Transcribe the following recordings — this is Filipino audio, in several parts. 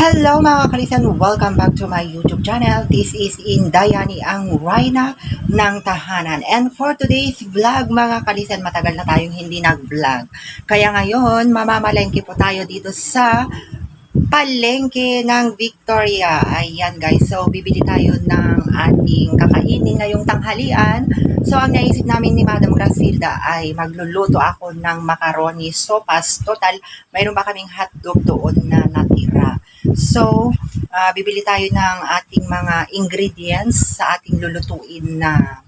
Hello mga kalisan, welcome back to my YouTube channel. This is Indayani, ang Rhina ng Tahanan. And for today's vlog mga kalisan, matagal na tayong hindi nag-vlog. Kaya ngayon, mamamalengke po tayo dito sa palengke ng Victoria. Ayan guys, so bibili tayo ng ating kakainin ngayong tanghalian. So ang naisip namin ni Madam Grasilda ay magluluto ako ng macaroni sopas. Total, mayroon pa kaming hotdog doon na natira. So, bibili tayo ng ating mga ingredients sa ating lulutuin na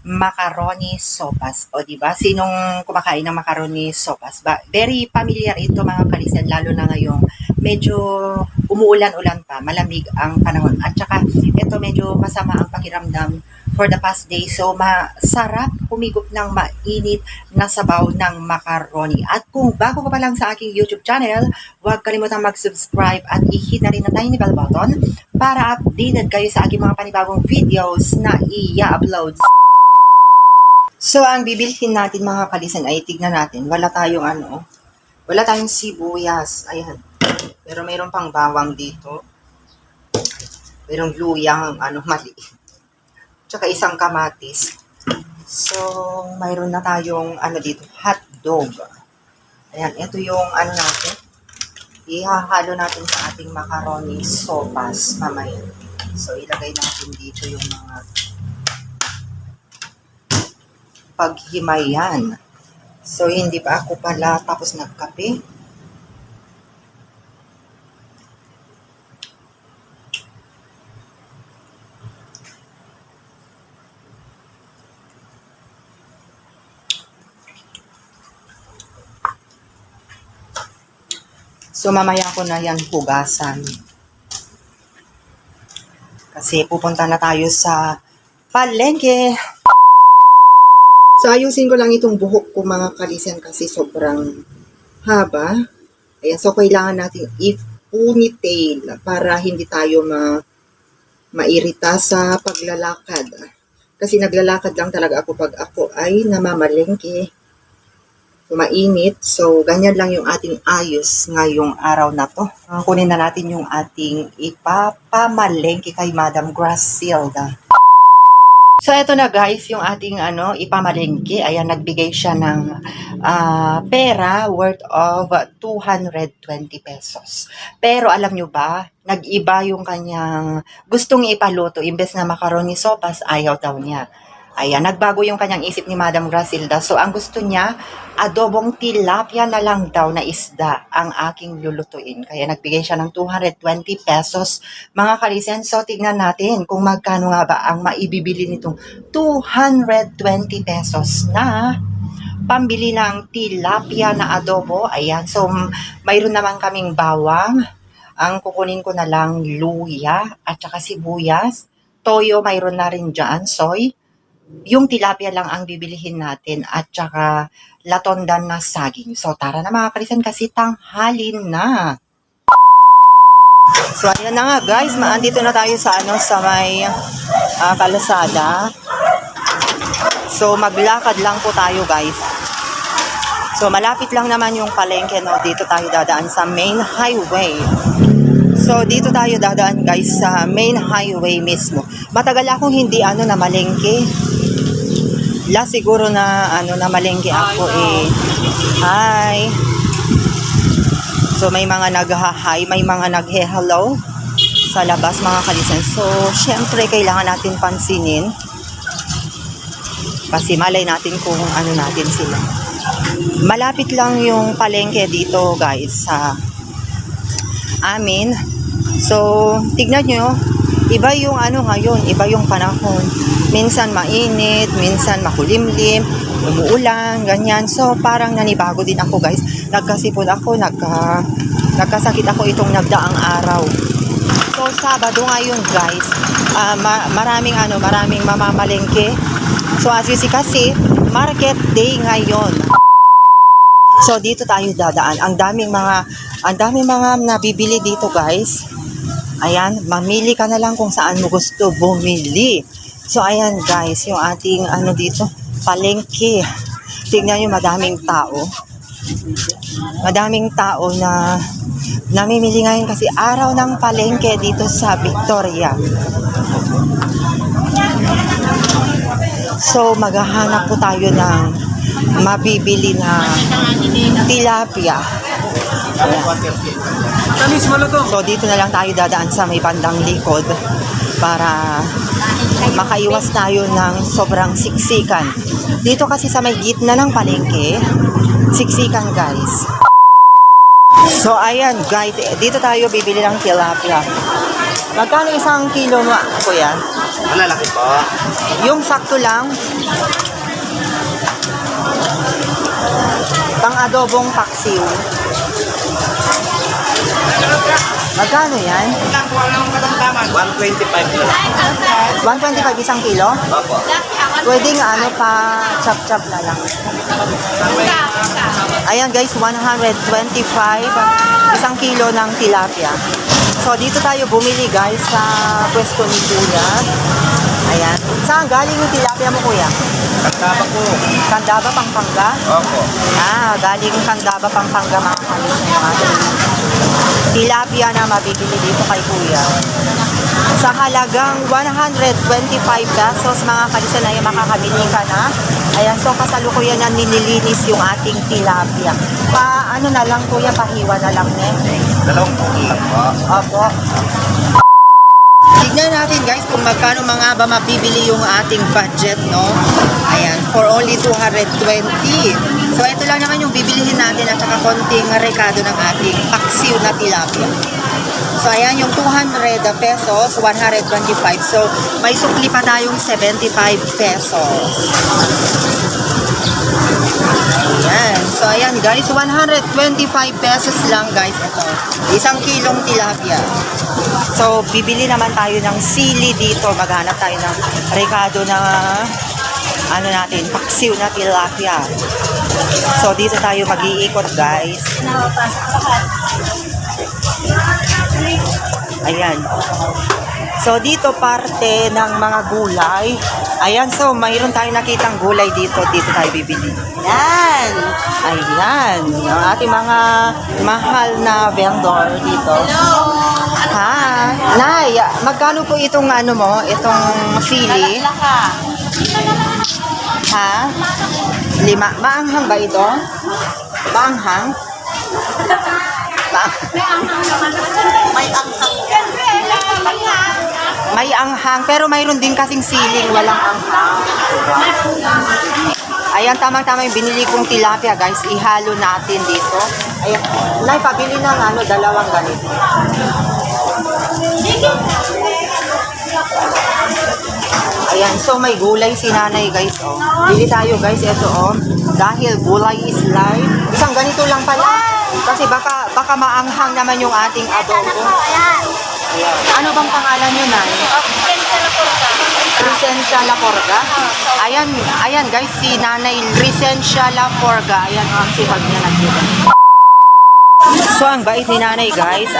macaroni sopas. O diba? Sinong kumakain ng macaroni sopas? Very familiar ito mga kalisan, lalo na ngayong medyo umuulan-ulan pa, malamig ang panahon. At saka ito medyo masama ang pakiramdam for the past day. So masarap humigop ng mainit na sabaw ng macaroni. At kung bago ka pa lang sa aking YouTube channel, huwag kalimutang mag-subscribe at i-hit na rin ang tiny bell button para updated kayo sa aking mga panibagong videos na i-upload. So ang bibilhin natin mga kalisan ay tignan natin. Wala tayong sibuyas. Ayan. Pero mayroon pang bawang dito. Mayroong luyang maliit. Tsaka isang kamatis. So, mayroon na tayong dito, hotdog. Ayan, ito yung natin. Ihahalo natin sa ating macaroni sopas mamaya. So, ilagay natin dito yung mga paghimayan. So, hindi pa ako pala tapos nagkape. So, mamaya ko na yan hugasan. Kasi pupunta na tayo sa palengke. So, ayusin ko lang itong buhok ko mga kalisan kasi sobrang haba. Ayan, so kailangan natin i-ponytail para hindi tayo mairita sa paglalakad. Kasi naglalakad lang talaga ako pag ako ay namamalengke. Mainit. So, ganyan lang yung ating ayos ngayong araw na to. Kunin na natin yung ating ipapamalengke kay Madam Grasilda. So, eto na guys, yung ating ipamalengke. Ayan, nagbigay siya ng pera worth of 220 pesos. Pero alam nyo ba, nag-iba yung kanyang gustong ipaluto. Imbes na macaroni sopas, ayaw daw niya. Ayan, nagbago yung kanyang isip ni Madam Grasilda. So, ang gusto niya, adobong tilapia na lang daw na isda ang aking lulutuin. Kaya nagbigay siya ng 220 pesos. Mga kalisen, so tignan natin kung magkano nga ba ang maibibili nitong 220 pesos na pambili ng tilapia na adobo. Ayan, so mayroon naman kaming bawang. Ang kukunin ko na lang luya at saka sibuyas. Toyo mayroon na rin dyan, soy. Yung tilapia lang ang bibilihin natin at saka latondan na saging. So tara na mga kalisan kasi tanghalin na. So ayan na nga guys, maandito na tayo sa sa may kalsada. So maglakad lang po tayo guys. So malapit lang naman yung palengke, no? Dito tayo dadaan sa main highway. So dito tayo dadaan guys sa main highway mismo. Matagal akong hindi namalengke. Siguro na namalengke ako Hi. So may mga nag-hi, may mga nag-hello sa labas mga kalisan. So syempre kailangan natin pansinin. Kasi malay natin kung natin sila. Malapit lang yung palengke dito guys sa amin. So tignan nyo, iba yung ngayon, iba yung panahon. Minsan mainit, minsan makulimlim, umuulan, ganyan. So, parang nanibago din ako, guys. Nagkasipon ako, nagkasakit ako itong nagdaang araw. So, Sabado ngayon, guys. Maraming mamamalengke. So, as you see kasi, market day ngayon. So, dito tayo dadaan. Ang daming mga nabibili dito, guys. Ayan, mamili ka na lang kung saan mo gusto bumili. So, ayan guys, yung ating dito, palengke. Tingnan nyo, madaming tao. Madaming tao na Namimili ngayon kasi araw ng palengke dito sa Victoria. So, maghahanap po tayo ng mabibili na tilapia. So, dito na lang tayo dadaan sa may bandang likod para makaiwas tayo ng sobrang siksikan. Dito kasi sa may gitna ng palengke, siksikan guys. So, ayan guys, dito tayo bibili ng tilapia. Magkano isang kilo mo, kuya? Malalaki po. Yung sakto lang, pang-adobong paksiw. Magkano yan? 125 lang. 125 isang kilo? Opo. Pwedeng ano pa, chop-chop na lang. Ayan guys, 125 isang kilo ng tilapia. So dito tayo bumili guys sa pwesto ni Kuya. Ayan. Saan galing yung tilapia mo, Kuya? Kantaba po. Candaba, Pampanga? Opo. Galing Candaba, Pampanga mga kaibigan yung ating tilapia na mabibili dito kay Kuya. Sa halagang 125 pesos mga kalisan ay makakabili ka na. Ayan, so kasalukuyan na nililinis yung ating tilapia. Ano na lang Kuya, pahiwa na lang Dalawang lang po. Opo. Tignan natin guys kung magkano mga ba mabibili yung ating budget, no? Ayan, for only 220. So ito lang naman yung bibilihin natin at saka konting rekado ng ating paksiw na tilapia. So ayan yung 200 pesos, 125. So may sukli pa tayong 75 pesos. Ayan. So ayan guys, 125 pesos lang guys ito. Isang kilong tilapia. So bibili naman tayo ng sili dito. Maghanap tayo ng rekado na ano natin, paksiw na tilapia. So dito tayo mag-iikot guys. Ayan. So dito parte ng mga gulay. Ayan, so mayroon tayong nakitang gulay dito. Dito tayo bibili. Ayan. Ayan. Ang ating mga mahal na vendor dito. Hello. Ha? Nay, magkano po itong ano mo? Itong sili? Ha? 5. Maanghang ba ito? Maanghang? May anghang. May anghang, pero mayroon din kasing siling walang anghang. Ayan, tamang-tama yung binili kong tilapia, guys. Ihalo natin dito. Ayan. Nay, pabili ng ano, dalawang ganito. Ayan, so may gulay si nanay, guys, oh. Bili tayo, guys, ito, oh. Dahil gulay is life. Isang ganito lang pala. Kasi baka maanghang naman yung ating adobo. Ayan. Ano bang pangalan nyo, Nay? Risencia Laporga. Ayan guys, si Nanay Risencia Laporga. Ayan ang sipag niya nagkita. So, ang bait ni Nanay guys.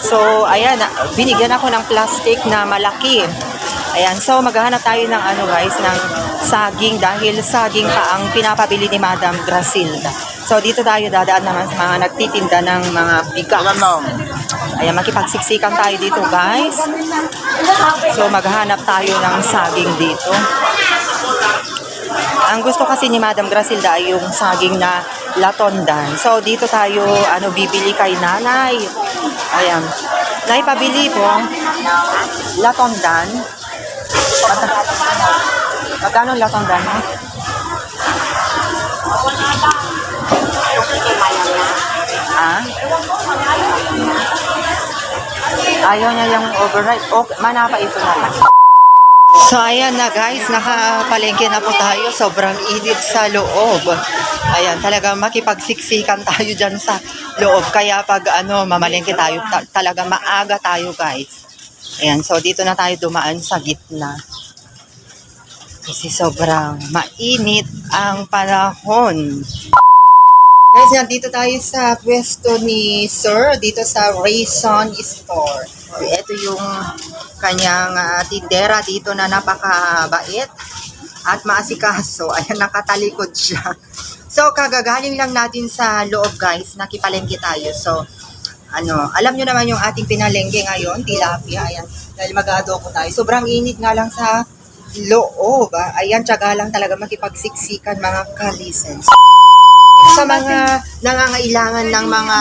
So, ayan, binigyan ako ng plastic na malaki. Ayan, so maghahanap tayo ng ano guys, ng saging dahil saging pa ang pinapabili ni Madam Grasilda. So, dito tayo dadaan naman sa mga nagtitinda ng mga bigas. Ayan, makipagsiksikan tayo dito guys. So, maghanap tayo ng saging dito. Ang gusto kasi ni Madam Grasilda ay yung saging na latondan. So, dito tayo bibili kay Nanay. Ayan. Nay, pabili po. Latondan. Magkano latondan? Ah? Ayaw niya yung override. Okay, manapa ito na lang. So, ayan na guys. Nakapalengke na po tayo. Sobrang init sa loob. Ayan, talaga makipagsiksikan tayo dyan sa loob. Kaya pag mamalengke tayo, talaga maaga tayo guys. Ayan, so dito na tayo dumaan sa gitna. Kasi sobrang mainit ang panahon. Guys, nandito tayo sa pwesto ni Sir, dito sa Rayson Store. Ito yung kanyang tindera dito na napakabait at maasikaso. Ayan, nakatalikod siya. So, kagagaling lang natin sa loob, guys. Nakipalengke tayo. So, alam nyo naman yung ating pinalengke ngayon, tilapia. Ayan, dahil mag-adobo tayo. Sobrang init nga lang sa loob. Ayan, tiyaga lang talaga makipagsiksikan mga kalisen. Sa mga nangangailangan ng mga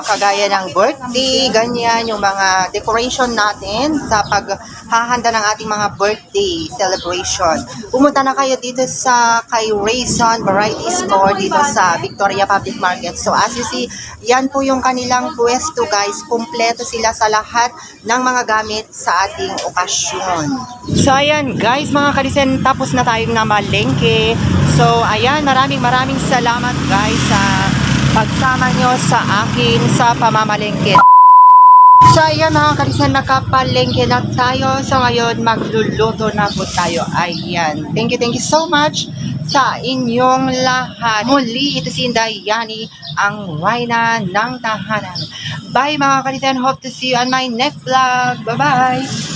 kagaya ng birthday, ganyan, yung mga decoration natin sa paghahanda ng ating mga birthday celebration. Pumunta na kayo dito sa kay Rayson Variety Store dito sa Victoria Public Market. So as you see, yan po yung kanilang pwesto, guys. Kumpleto sila sa lahat ng mga gamit sa ating okasyon. So ayan, guys, mga kalisen, tapos na tayong namalengke. So ayan, maraming salamat, guys, sa pagsama nyo sa akin sa pamamalengke. So ayan, mga kalisen, nakapalengke na tayo. So ngayon, magluluto na po tayo. Ayan, thank you so much sa inyong lahat. Muli, ito si Dayani, ang Rhina ng tahanan. Bye, mga kalisen. Hope to see you on my next vlog. Bye-bye!